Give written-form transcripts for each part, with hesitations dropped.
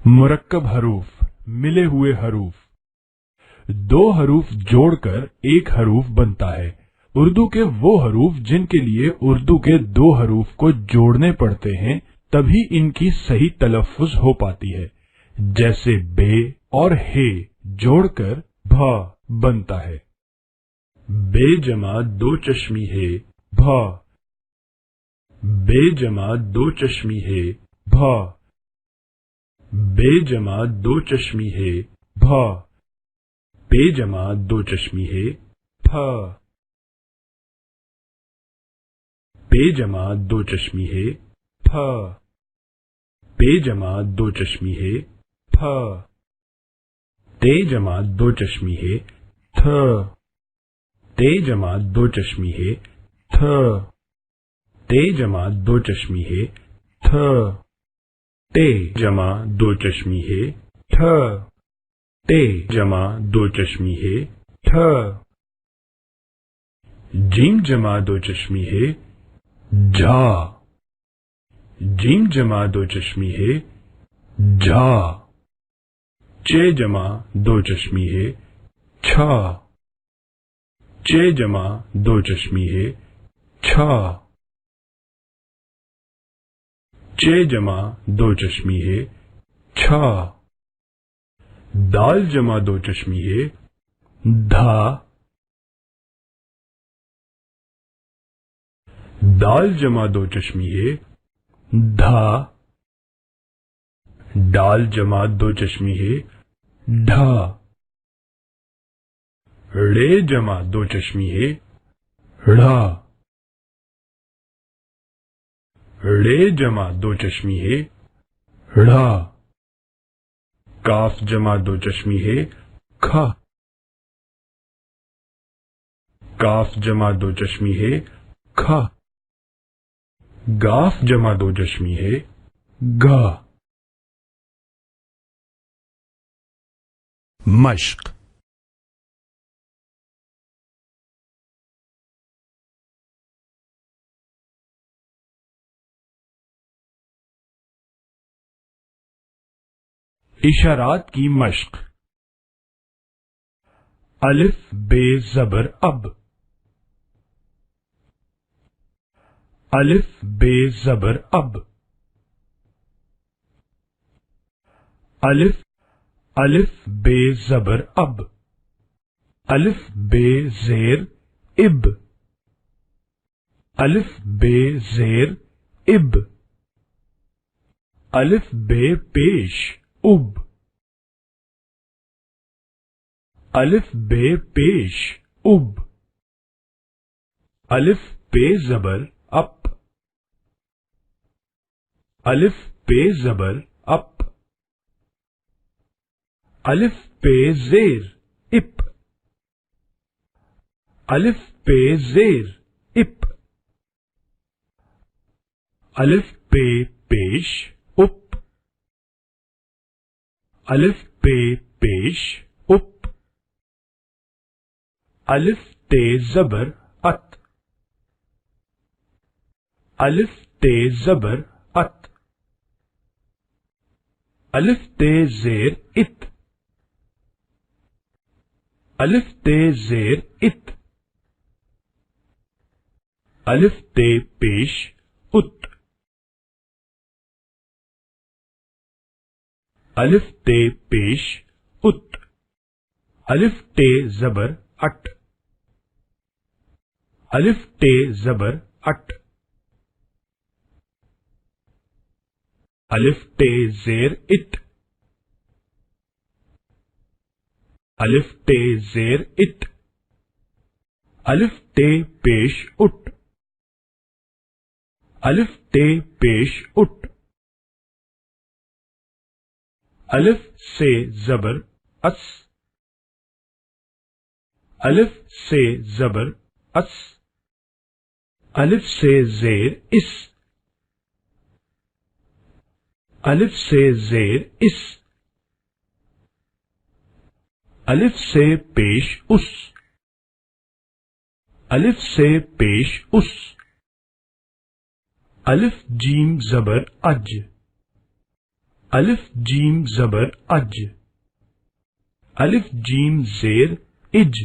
مرکب حروف، ملے ہوئے حروف، دو حروف جوڑ کر ایک حروف بنتا ہے۔ اردو کے وہ حروف جن کے لیے اردو کے دو حروف کو جوڑنے پڑتے ہیں تبھی ان کی صحیح تلفظ ہو پاتی ہے، جیسے بے اور ہے جوڑ کر بھا بنتا ہے۔ بے جمع دو چشمی ہے بھا، بے جمع دو چشمی ہے بھا، بے جمع دو چشمی ہے بھا، بے جمع دو چشمی ہے پھا، بے جمع دو چشمی ہے پھا، بے جمع دو چشمی ہے پھا، تے جمع دو چشمی ہے تھ، تے جمع دو چشمی ہے تھ، تے جمع دو چشمی ہے تھ، تے جمع دو چشمی ہے ٹھ، تے جمع دو چشمی ہے ٹھ، جیم جمع دو چشمی ہے جھا، جیم جمع دو چشمی ہے جھا، چے جمع دو چشمی ہے چھا، چے جمع دو چشمی ہے چھا، چے جمع دو چشمی ہے چھا، دال جمع دو چشمی ہے دھا، دال جمع دو چشمی ہے دھا، ڈال جمع دو چشمی ہے ڈھا، ڑے جمع دو چشمی ہے ڑھا، ڑے جمع دو چشمی ہے ڑھا، کاف جمع دو چشمی ہے کھا، کاف جمع دو چشمی ہے کھا، گاف جمع دو چشمی ہے گا۔ مشق۔ اشارات کی مشق۔ الف بے زبر اب، الف بے زبر اب، الف الف بے زبر اب، الف بے زیر اب، الف بے زیر اب، الف بے پیش اب، الف بے پیش اب، الف پہ زبر اپ، الف پہ زبر اپ، الف پہ زیر اپ، الف پہ زیر اپ، الف پہ پیش اپ، الف پہ پیش اپ، الف تے زبر ات، الف تے زبر ات، الف تے زیر ات، الف تے زیر ات، الف تے پیش ات، الف تے پیش ات، الف تے زبر اٹ، الف تے زبر اٹ، الف تے زیر ات، الف تے زیر ات، الف تے پیش اٹ، الف تے پیش اٹ، الف سے زبر اس، الف سے زبر اس، الف سے زیر اس، الف سے زیر اس، الف سے پیش اس، الف سے پیش اس، الف جیم زبر اج، الف جیم زبر اج، الف جیم زیر اج،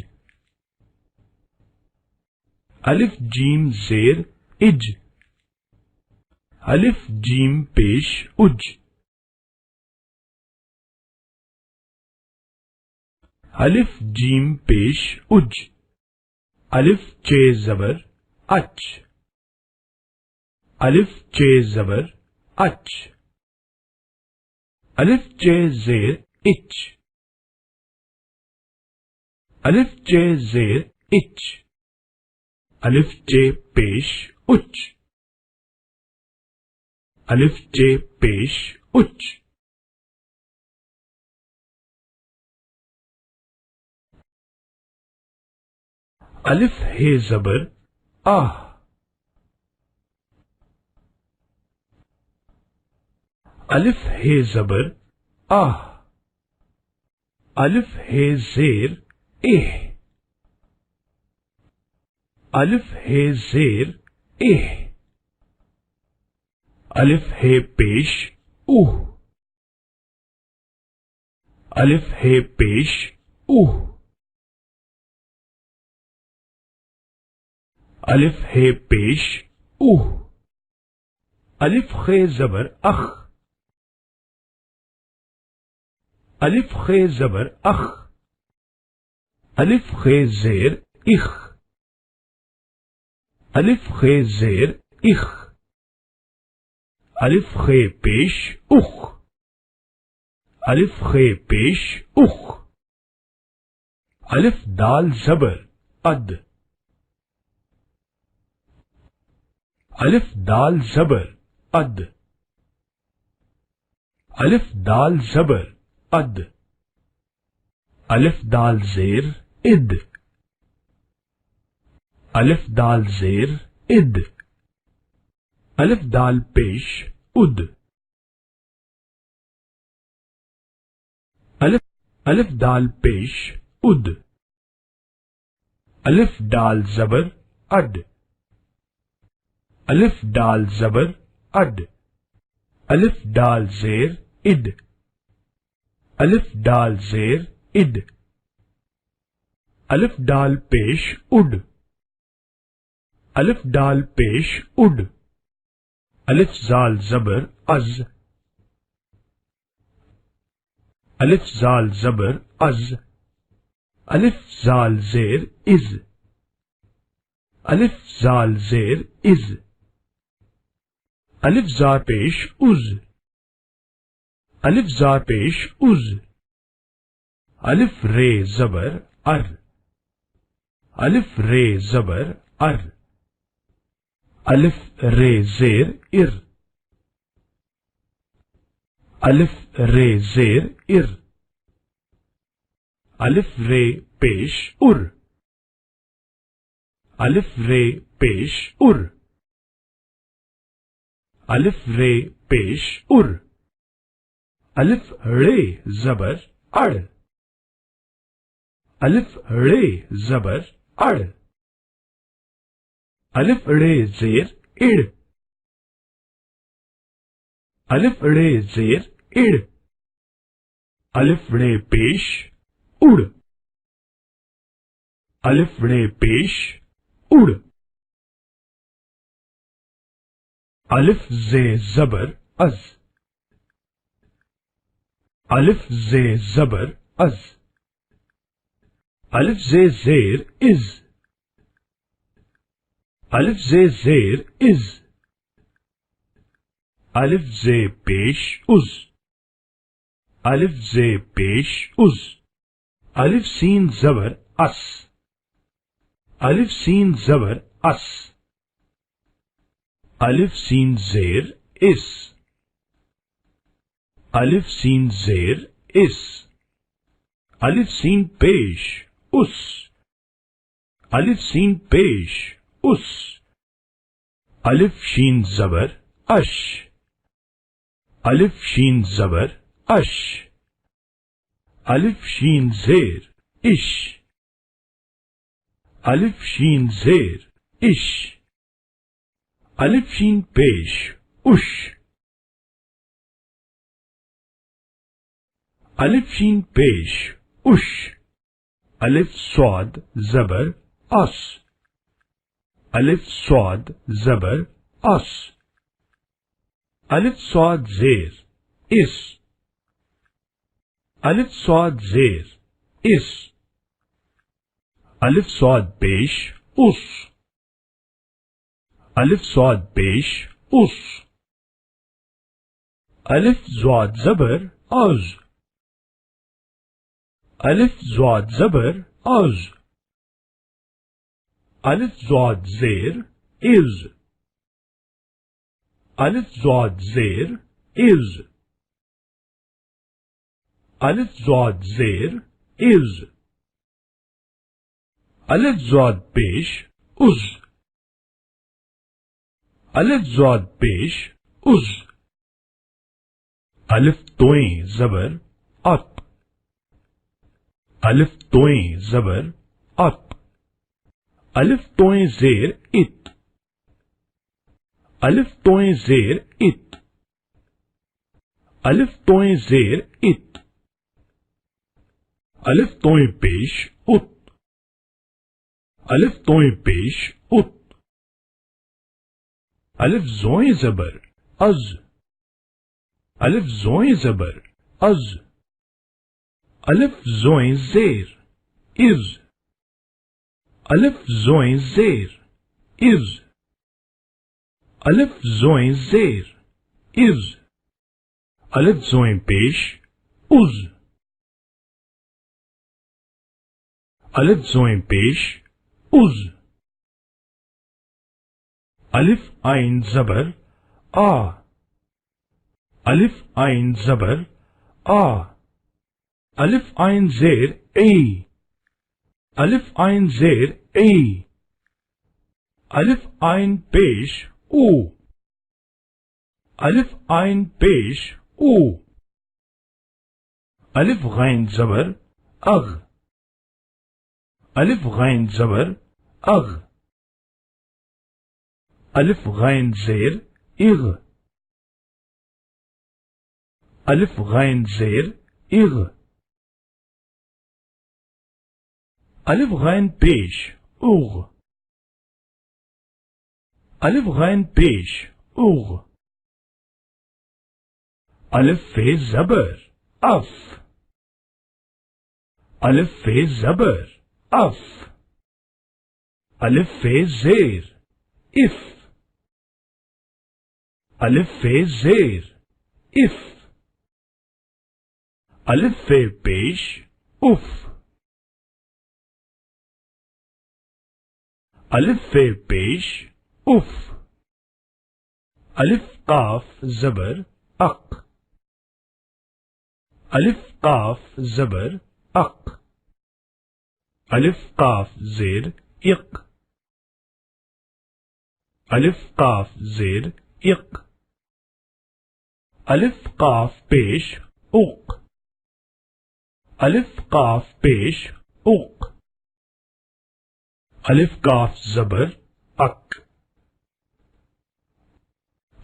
الف جیم زیر اج، الف جیم پیش اج، الف جیم پیش اج، الف چ زبر اچ، الف چ زبر اچ، الف چ زیر اچ، الف چ زیر اچ، الف چ پیش اچ، الف چ پیش اچ، الف ہے زبر آہ، الف ہے زبر آہ، الف ہے زیر اہ، الف ہے زیر اہ، الف ہے پیش اوہ، الف ہے پیش اوہ، الف ہے پیش اوہ، الف خے زبر اخ، الف خے زبر اخ، الف خے زیر اخ، الف خے زیر اخ، الف خے پیش اخ، الف خے پیش اخ، الف دال زبر اد، الف دال زبر اد، الف دال زبر اد، الف دال زیر اد، الف دال زیر اد، الف دال پیش اد، الف دال پیش اد، الف دال زبر اڈ، الف دال زبر اڈ، الف دال زیر اڈ، الف دال زیر اڈ، الف دال پیش اڈ، الف دال پیش اڈ، الف زال زبر از، الف زال زبر از، الف زال زیر از، الف زال زیر از، الف زا پیش از، الف زا پیش از، الف رے زبر ار، الف رے زبر ار، الف رے زیر ار، الف رے زیر ار، الف رے پیش ار، الف رے پیش ار، الف رے پیش ار، الف رے زبر اڑ، الف رے زبر اڑ، الف رے زیر اڑ، الف رے زیر اڑ، الف رے پیش اڑ، الف رے پیش اڑ، الف زے زبر از، الف زے زبر از، الف زے زیر از، الف زے زیر از، الف زے پیش از، الف زے پیش از، الف سین زبر اس، الف سین زبر اس، الف سین زیر اس، الف سین زیر اس، الف سین پیش اس، الف سین پیش اس، الف شین زبر اش، الف شین زبر اش، الف شین زیر اش، الف شین زیر اش، الف شین پیش اش، الف شین پیش اش. الف صاد زبر اس. الف صاد زبر اس. الف صاد زیر اس. الف صاد زیر اس. الف صاد پیش اس. الف صاد پیش اس. الف زاد زبر از. الف زاد زبر از. الف زاد زیر از. الف زاد زیر از. الف زاد زیر از. الف زاد پیش از. الف زاد پیش از. الف توئیں زبر ات. الف توئیں زبر ات. الف توئیں زیر ات. الف توئیں زیر ات. الف توئیں زیر ات. الف توئیں پیش ات. الف توئیں پیش ات. الف زوئیں زبر از. الف زوئیں زبر از. الف زوئیں زیر از. الف زوئیں زیر از. الف زوئیں زیر از. الف زوئیں پیش از. الف زوئیں پیش از. الف عین زبر آ. الف عین زبر آ. الف عین زیر ای. الف عین زیر ای. الف عین پیش او. الف عین پیش او. الف غین زبر اغ. الف غین زبر اغ. الف غین زیر اغ. الف غین زیر اغ. الف غین پیش اوغ. الف غین پیش اوغ. الف فے زبر اف. الف فے زبر اف. الف فے زیر اف. الف فے زیر اف. الف فے پیش اف. الف فے پیش اف. الف قاف زبر اق. الف قاف زبر اق. الف قاف زیر اق. الف قاف زیر اق. الف قاف پیش اق. الف قاف پیش اق. الف قاف زبر اک.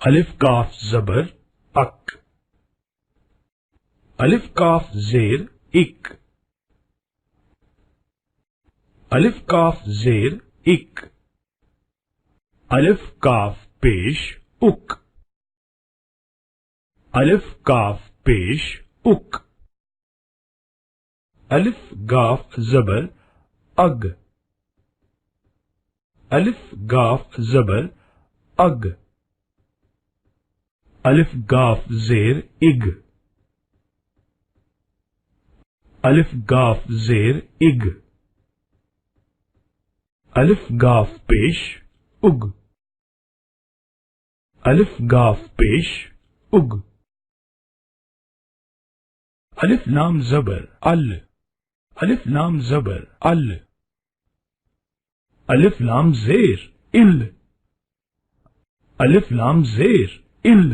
الف قاف زبر اک. الف قاف زیر اک. الف قاف زیر اک. الف قاف پیش اک. الف قاف پیش اک. الف گاف زبر اگ. الف گاف زبر اگ. الف گاف زیر اگ. الف گاف زیر اگ. الف گاف پیش اگ. الف گاف پیش اگ. الف لام زبر ال. الف لام زبر ال. الف لام زیر ال. الف لام زیر ال.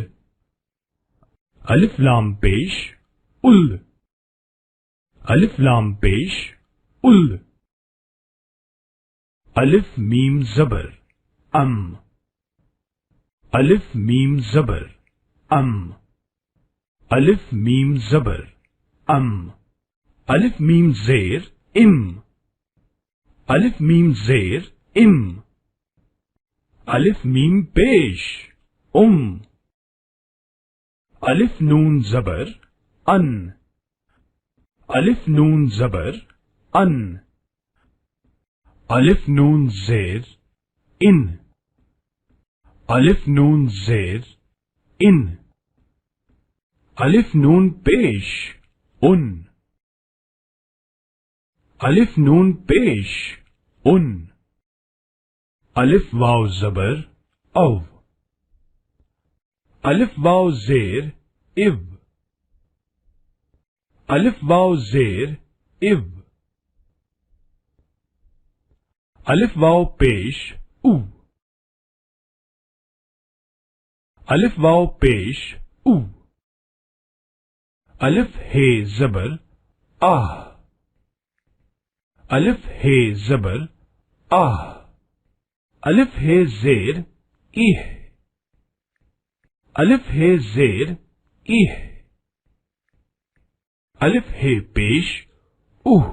الف لام پیش ال. الف لام پیش ال. الف میم زبر ام. الف میم زبر ام. الف میم زبر الف میم زیر ام، الف میم زیر ام، الف میم پیش الف نون زبر ان، الف نون زبر ان، الف نون زیر ان، الف نون زیر ان، الف نون پیش ان، الف نون پیش ان، الف واو زبر او، الف واو زیر اب، الف واو زیر اب، الف واو پیش او، الف واو پیش او، الف ہے زبر آہ، الف ہے زبر آہ، الف ہے زیر ایہ، الف ہے زیر ایہ، الف ہے پیش اوہ،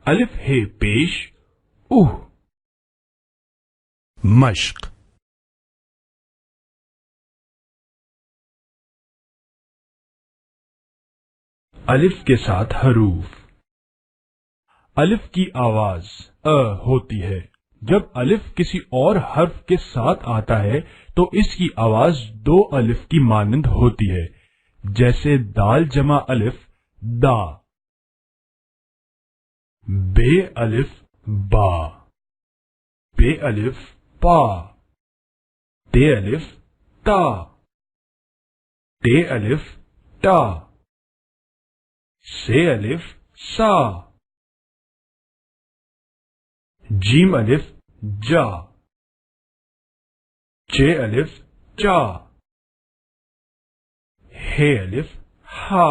الف ہے پیش اوہ. مشق. الف کے ساتھ حروف. الف کی آواز ہوتی ہے. جب الف کسی اور حرف کے ساتھ آتا ہے تو اس کی آواز دو الف کی مانند ہوتی ہے، جیسے دال جمع الف دا، بے الف با، بے الف پا، تے الف تا، تے الف ٹا، سے الف سا، جیم الف جا، چے الف چا، ہے الف ہا،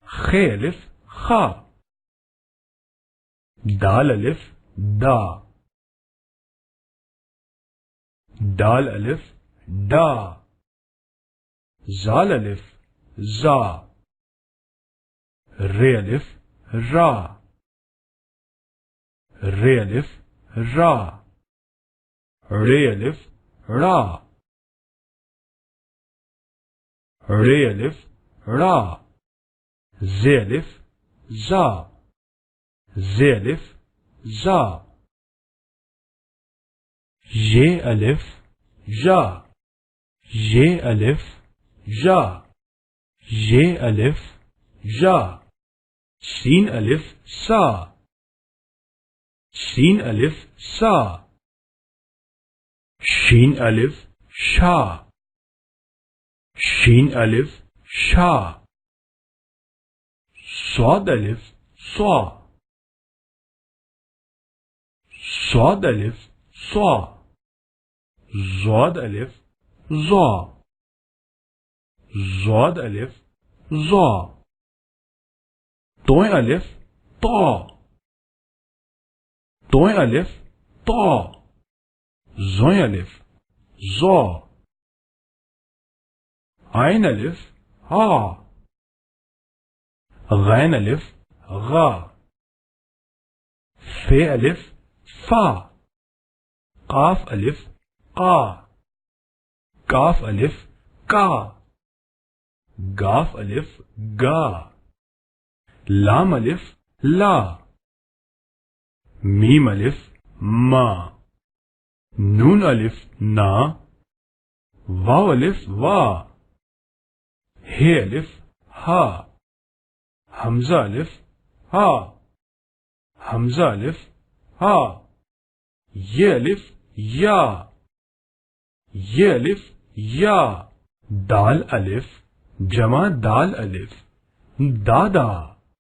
خے الف خا، دال الف دا، دال الف ڈا، زال الف زا، رے الف را، رے الف را، رے الف را، رے الف را، زے الف زا، زے الف زا، یہ الف یا، یہ الف یا، یہ الف یا، سین الف سا، سین الف سا، شین الف شا، شین الف شا، صاد الف سوا، صاد الف سوا، زاد الف زا، زاد الف زا، توئیں الف تا، توئیں الف تا، زوئیں الف زا، عین الف ہا، غین الف غا، فے الف فا، قاف الف قا، کاف الف کا، گاف الف گا، لام الف لا، میم الف ما، نون الف نا، واو الف وا، ہے الف ہا، حمزہ الف ہا، حمزہ الف ہا، یہ الف یا، یہ الف یا، دال الف جمع دال الف دادا.